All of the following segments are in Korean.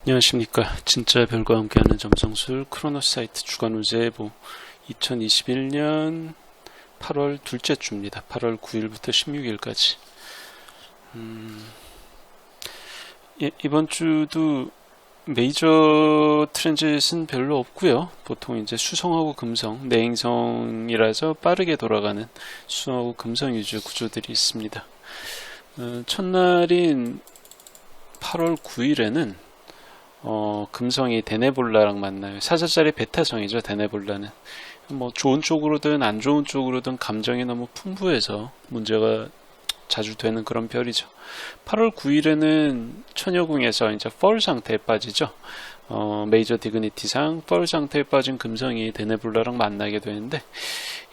안녕하십니까. 진짜 별과 함께하는 점성술 크로노스 사이트 주간 운세예보 2021년 8월 둘째 주입니다. 8월 9일부터 16일까지. 이번 주도 메이저 트랜짓은 별로 없고요. 보통 이제 수성하고 금성, 내행성이라서 빠르게 돌아가는 수성하고 금성 위주 구조들이 있습니다. 첫날인 8월 9일에는 금성이 데네볼라랑 만나요. 4자짜리 베타성이죠. 데네볼라는 뭐 좋은 쪽으로든 안 좋은 쪽으로든 감정이 너무 풍부해서 문제가 자주 되는 그런 별이죠. 8월 9일에는 처녀궁에서 이제 펄 상태에 빠지죠. 메이저 디그니티상 펄 상태에 빠진 금성이 데네볼라랑 만나게 되는데,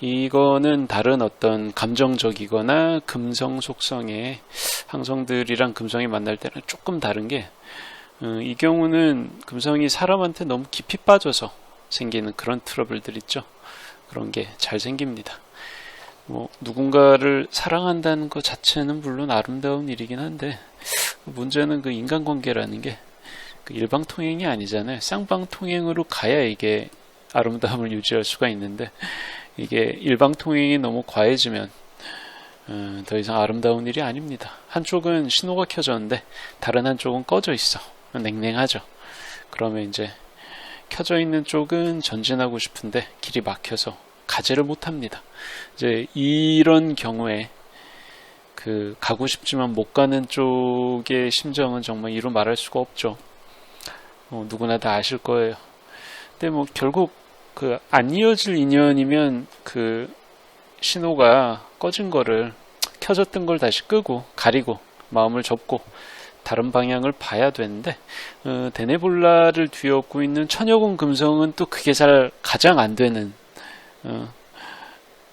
이거는 다른 어떤 감정적이거나 금성 속성의 항성들이랑 금성이 만날 때는 조금 다른 게, 이 경우는 금성이 사람한테 너무 깊이 빠져서 생기는 그런 트러블들 있죠. 그런 게 잘 생깁니다. 누군가를 사랑한다는 것 자체는 물론 아름다운 일이긴 한데, 문제는 그 인간관계라는 게 일방통행이 아니잖아요. 쌍방통행으로 가야 이게 아름다움을 유지할 수가 있는데, 이게 일방통행이 너무 과해지면 더 이상 아름다운 일이 아닙니다. 한쪽은 신호가 켜졌는데 다른 한쪽은 꺼져 있어. 냉랭하죠. 그러면 이제 켜져 있는 쪽은 전진하고 싶은데 길이 막혀서 가지를 못합니다. 이제 이런 경우에 가고 싶지만 못 가는 쪽의 심정은 정말 이루 말할 수가 없죠. 누구나 다 아실 거예요. 근데 결국 안 이어질 인연이면 신호가 꺼진 거를, 켜졌던 걸 다시 끄고 가리고 마음을 접고 다른 방향을 봐야 되는데, 데네볼라를 뒤엎고 있는 처녀궁 금성은 또 그게 가장 안 되는,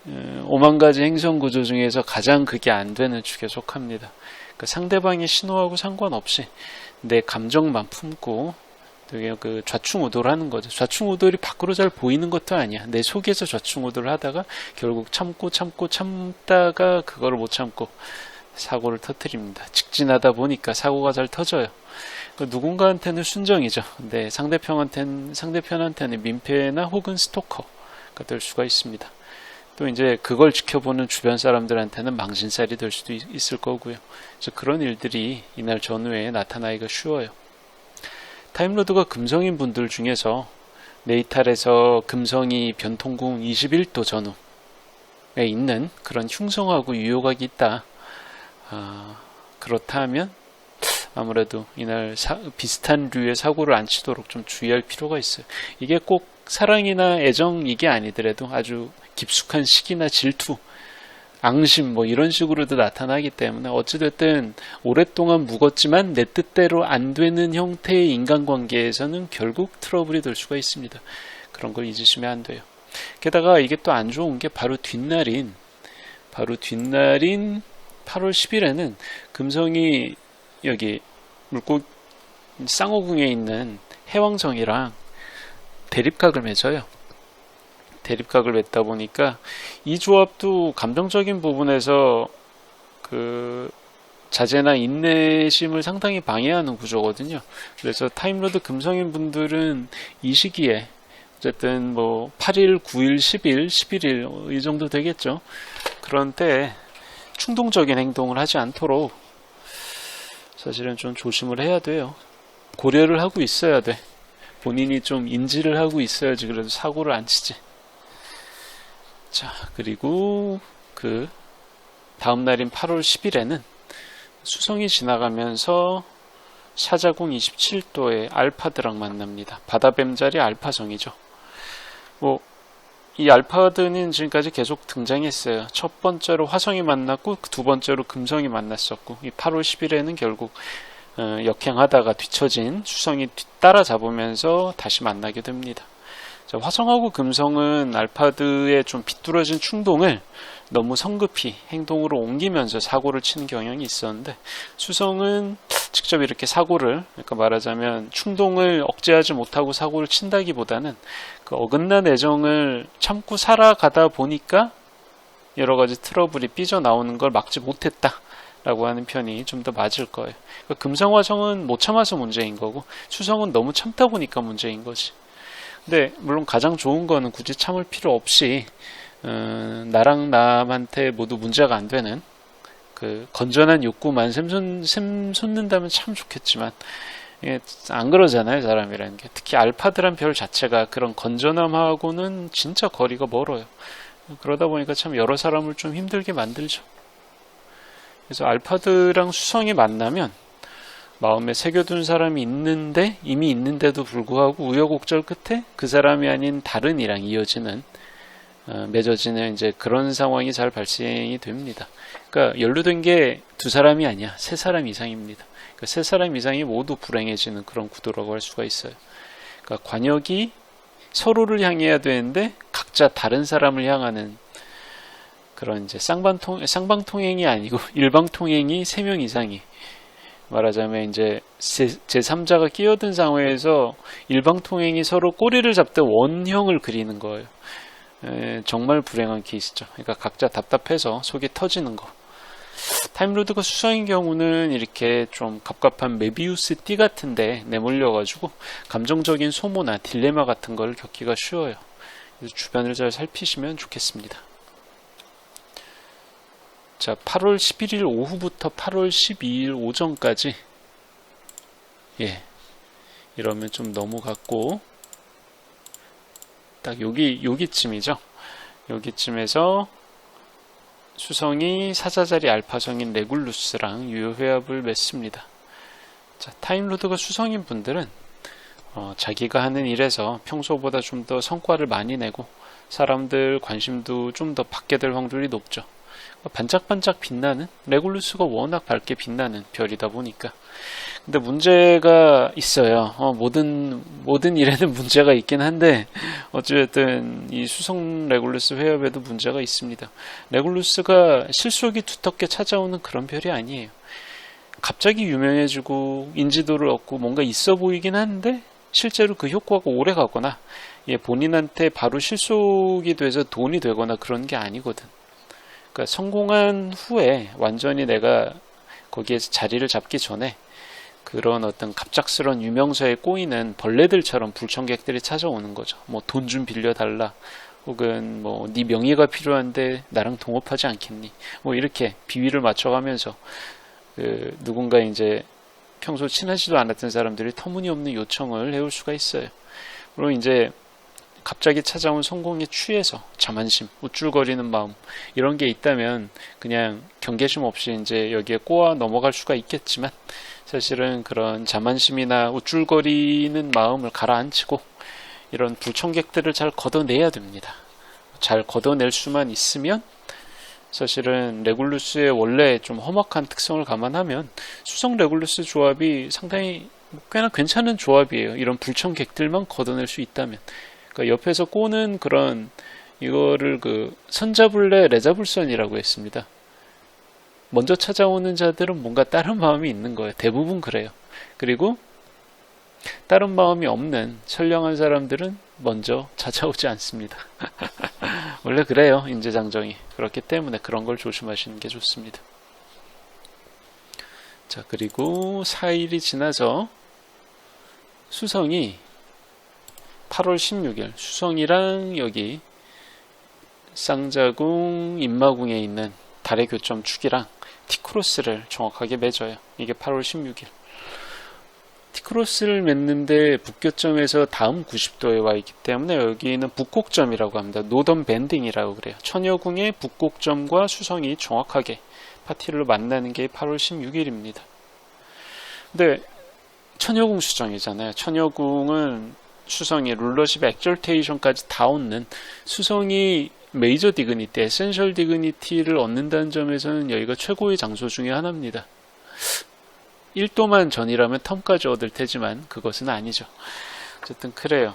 5만 가지 행성 구조 중에서 가장 그게 안 되는 축에 속합니다. 상대방의 신호하고 상관없이 내 감정만 품고 되게 좌충우돌 하는 거죠. 좌충우돌이 밖으로 잘 보이는 것도 아니야. 내 속에서 좌충우돌을 하다가 결국 참다가 그거를 못 참고 사고를 터뜨립니다. 직진하다 보니까 사고가 잘 터져요. 누군가한테는 순정이죠. 근데 상대편한테는 민폐나 혹은 스토커가 될 수가 있습니다. 또 이제 그걸 지켜보는 주변 사람들한테는 망신살이 될 수도 있을 거고요. 그래서 그런 일들이 이날 전후에 나타나기가 쉬워요. 타임로드가 금성인 분들 중에서 네이탈에서 금성이 변통궁 21도 전후에 있는 그런 흉성하고 유효각이 있다. 그렇다면 아무래도 이날 비슷한 류의 사고를 안 치도록 좀 주의할 필요가 있어요. 이게 꼭 사랑이나 애정 이게 아니더라도 아주 깊숙한 시기나 질투, 앙심 이런 식으로도 나타나기 때문에 어찌됐든 오랫동안 묵었지만 내 뜻대로 안 되는 형태의 인간관계에서는 결국 트러블이 될 수가 있습니다. 그런 걸 잊으시면 안 돼요. 게다가 이게 또 안 좋은 게 바로 뒷날인 8월 10일에는 금성이 여기 물고 쌍호궁에 있는 해왕성이랑 대립각을 맺어요. 대립각을 맺다 보니까 이 조합도 감정적인 부분에서 자제나 인내심을 상당히 방해하는 구조거든요. 그래서 타임로드 금성인 분들은 이 시기에 어쨌든 8일, 9일, 10일, 11일 이 정도 되겠죠. 그런 때 충동적인 행동을 하지 않도록 사실은 좀 조심을 해야 돼요. 고려를 하고 있어야 돼. 본인이 좀 인지를 하고 있어야지 그래도 사고를 안 치지. 자, 그리고 다음 날인 8월 10일에는 수성이 지나가면서 사자궁 27도의 알파드랑 만납니다. 바다뱀자리 알파성이죠. 이 알파드는 지금까지 계속 등장했어요. 첫 번째로 화성이 만났고 두 번째로 금성이 만났었고, 이 8월 10일에는 결국 역행하다가 뒤처진 수성이 따라잡으면서 다시 만나게 됩니다. 자, 화성하고 금성은 알파드의 좀 비뚤어진 충동을 너무 성급히 행동으로 옮기면서 사고를 치는 경향이 있었는데, 수성은 직접 이렇게 사고를, 그러니까 말하자면 충동을 억제하지 못하고 사고를 친다기보다는 어긋난 애정을 참고 살아가다 보니까 여러 가지 트러블이 삐져나오는 걸 막지 못했다. 라고 하는 편이 좀 더 맞을 거예요. 그러니까 금성화성은 못 참아서 문제인 거고 수성은 너무 참다 보니까 문제인 거지. 근데 물론 가장 좋은 거는 굳이 참을 필요 없이 나랑 남한테 모두 문제가 안 되는 그 건전한 욕구만 샘솟는다면 참 좋겠지만 이게 안 그러잖아요, 사람이라는 게. 특히 알파들한 별 자체가 그런 건전함하고는 진짜 거리가 멀어요. 그러다 보니까 참 여러 사람을 좀 힘들게 만들죠. 그래서 알파들랑 수성이 만나면 마음에 새겨둔 사람이 있는데 이미 있는데도 불구하고 우여곡절 끝에 그 사람이 아닌 다른 이랑 이어지는 맺어지는 이제 그런 상황이 잘 발생이 됩니다. 그러니까 연루된 게 두 사람이 아니야, 세 사람 이상입니다. 그러니까 세 사람 이상이 모두 불행해지는 그런 구도라고 할 수가 있어요. 그러니까 관역이 서로를 향해야 되는데 각자 다른 사람을 향하는 그런 이제 쌍방통행이 아니고 일방통행이 3명 이상이 말하자면 이제 제3자가 끼어든 상황에서 일방통행이 서로 꼬리를 잡듯 원형을 그리는 거예요. 정말 불행한 케이스죠. 그러니까 각자 답답해서 속이 터지는 거. 타임로드가 수성인 경우는 이렇게 좀 갑갑한 메비우스 띠 같은데 내몰려가지고 감정적인 소모나 딜레마 같은 걸 겪기가 쉬워요. 그래서 주변을 잘 살피시면 좋겠습니다. 자, 8월 11일 오후부터 8월 12일 오전까지 이러면 좀 넘어갔고 딱 여기쯤이죠. 여기쯤에서 수성이 사자자리 알파성인 레굴루스랑 유효회합을 맺습니다. 자, 타임로드가 수성인 분들은 자기가 하는 일에서 평소보다 좀 더 성과를 많이 내고 사람들 관심도 좀 더 받게 될 확률이 높죠. 반짝반짝 빛나는, 레굴루스가 워낙 밝게 빛나는 별이다 보니까. 근데 문제가 있어요. 모든 일에는 문제가 있긴 한데 어쨌든 이 수성 레굴루스 회합에도 문제가 있습니다. 레굴루스가 실속이 두텁게 찾아오는 그런 별이 아니에요. 갑자기 유명해지고 인지도를 얻고 뭔가 있어 보이긴 한데 실제로 그 효과가 오래 가거나 본인한테 바로 실속이 돼서 돈이 되거나 그런 게 아니거든. 그러니까 성공한 후에 완전히 내가 거기에서 자리를 잡기 전에 그런 어떤 갑작스러운 유명세에 꼬이는 벌레들처럼 불청객들이 찾아오는 거죠. 뭐 돈 좀 빌려달라, 혹은 뭐 네 명예가 필요한데 나랑 동업하지 않겠니? 뭐 이렇게 비위를 맞춰가면서 누군가 이제 평소 친하지도 않았던 사람들이 터무니없는 요청을 해올 수가 있어요. 물론 이제 갑자기 찾아온 성공에 취해서 자만심, 우쭐거리는 마음 이런 게 있다면 그냥 경계심 없이 이제 여기에 꼬아 넘어갈 수가 있겠지만 사실은 그런 자만심이나 우쭐거리는 마음을 가라앉히고 이런 불청객들을 잘 걷어내야 됩니다. 잘 걷어낼 수만 있으면 사실은 레굴루스의 원래 좀 험악한 특성을 감안하면 수성 레굴루스 조합이 상당히 꽤나 괜찮은 조합이에요. 이런 불청객들만 걷어낼 수 있다면. 그러니까 옆에서 꼬는 그런 이거를 선자불래 레자불선이라고 했습니다. 먼저 찾아오는 자들은 뭔가 다른 마음이 있는 거예요. 대부분 그래요. 그리고 다른 마음이 없는 선량한 사람들은 먼저 찾아오지 않습니다. 원래 그래요. 인재장정이. 그렇기 때문에 그런 걸 조심하시는 게 좋습니다. 자, 그리고 4일이 지나서 수성이 8월 16일 수성이랑 여기 쌍자궁 인마궁에 있는 달의 교점 축이랑 티크로스를 정확하게 맺어요. 이게 8월 16일. 티크로스를 맺는데 북교점에서 다음 90도에 와 있기 때문에 여기는 북곡점이라고 합니다. 노던 밴딩이라고 그래요. 천여궁의 북곡점과 수성이 정확하게 파티를 만나는 게 8월 16일입니다. 근데 천여궁 수정이잖아요. 천여궁은 수성이 룰러십 엑절테이션까지 다 얻는, 수성이 메이저 디그니티, 에센셜 디그니티를 얻는다는 점에서는 여기가 최고의 장소 중에 하나입니다. 1도만 전이라면 텀까지 얻을 테지만 그것은 아니죠. 어쨌든 그래요.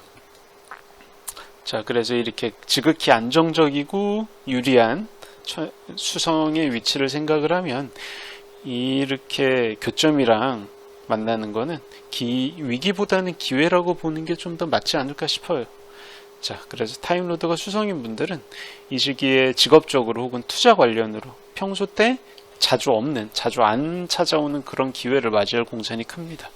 자, 그래서 이렇게 지극히 안정적이고 유리한 수성의 위치를 생각을 하면 이렇게 교점이랑 만나는 거는 위기보다는 기회라고 보는 게 좀 더 맞지 않을까 싶어요. 자, 그래서 타임로드가 수성인 분들은 이 시기에 직업적으로 혹은 투자 관련으로 평소 때 자주 없는, 자주 안 찾아오는 그런 기회를 맞이할 공산이 큽니다.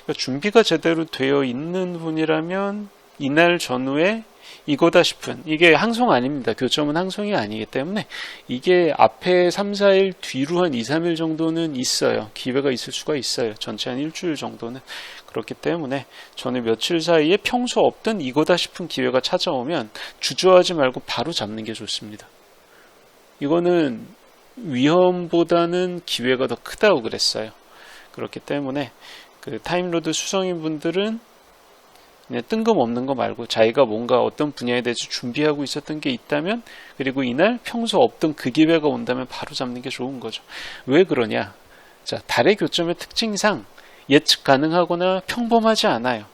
그러니까 준비가 제대로 되어 있는 분이라면 이날 전후에 이거다 싶은, 이게 항송 아닙니다. 교점은 항송이 아니기 때문에 이게 앞에 3, 4일 뒤로 한 2, 3일 정도는 있어요. 기회가 있을 수가 있어요. 전체 한 일주일 정도는. 그렇기 때문에 저는 며칠 사이에 평소 없던 이거다 싶은 기회가 찾아오면 주저하지 말고 바로 잡는 게 좋습니다. 이거는 위험보다는 기회가 더 크다고 그랬어요. 그렇기 때문에 그 타임로드 수성인 분들은 그냥 뜬금없는 거 말고 자기가 뭔가 어떤 분야에 대해서 준비하고 있었던 게 있다면, 그리고 이날 평소 없던 그 기회가 온다면 바로 잡는 게 좋은 거죠. 왜 그러냐? 자, 달의 교점의 특징상 예측 가능하거나 평범하지 않아요.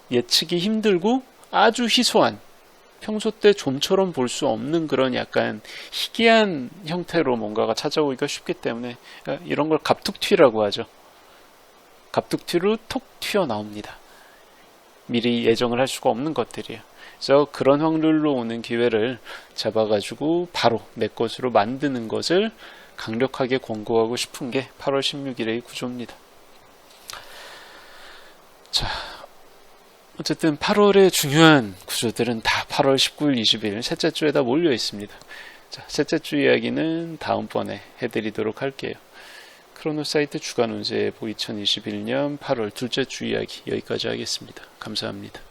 예측이 힘들고 아주 희소한, 평소 때 좀처럼 볼 수 없는 그런 약간 희귀한 형태로 뭔가가 찾아오기가 쉽기 때문에 이런 걸 갑툭튀라고 하죠. 갑툭튀로 톡 튀어나옵니다. 미리 예정을 할 수가 없는 것들이에요. 그래서 그런 확률로 오는 기회를 잡아가지고 바로 내 것으로 만드는 것을 강력하게 권고하고 싶은 게 8월 16일의 구조입니다. 자, 어쨌든 8월의 중요한 구조들은 다 8월 19일, 20일 셋째 주에 다 몰려 있습니다. 자, 셋째 주 이야기는 다음번에 해드리도록 할게요. 크로노사이트 주간 운세예보 2021년 8월 둘째 주 이야기 여기까지 하겠습니다. 감사합니다.